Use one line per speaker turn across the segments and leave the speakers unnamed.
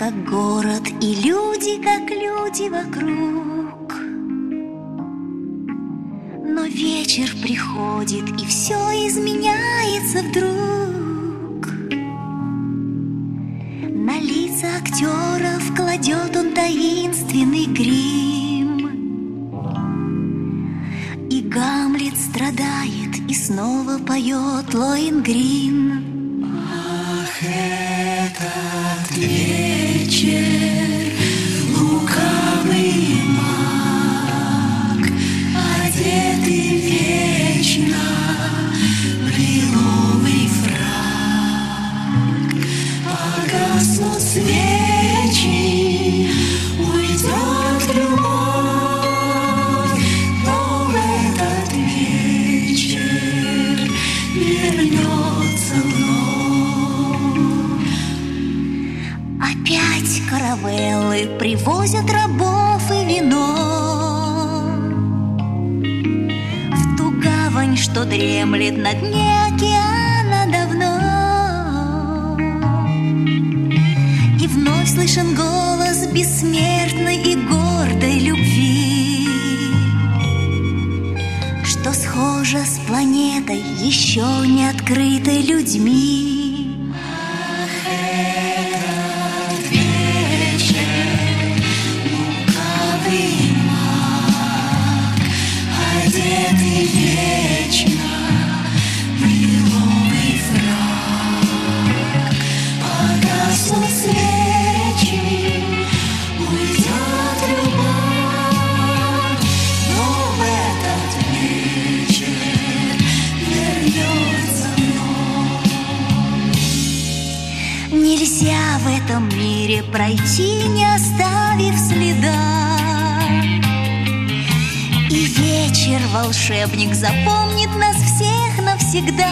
как город, и люди, как люди вокруг. Но вечер приходит, и все изменяется вдруг. На лица актеров кладет он таинственный грим, и Гамлет страдает и снова поет Лоенгрин.
Ах, этот вечер, лукавый маг, одетый вечно в лиловый фрак. Погаснут свечи, уйдет любовь, но в этот вечер вернется вновь.
Опять каравеллы привозят рабов и вино в ту гавань, что дремлет на дне океана давно. И вновь слышен голос бессмертной и гордой любви, что схожа с планетой, еще не открытой людьми.
Одетый вечно в лиловый фрак. Погаснут свечи, уйдет любовь, но в этот вечер вернется вновь.
Нельзя в этом мире пройти, не оставив следа. И вечер волшебник запомнит нас всех навсегда.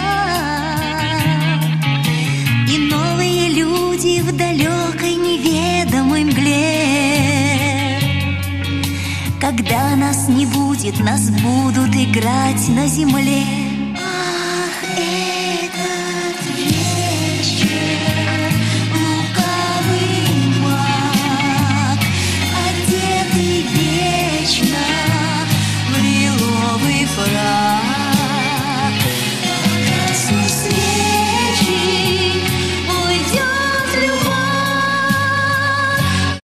И новые люди в далекой неведомой мгле. Когда нас не будет, нас будут играть на земле.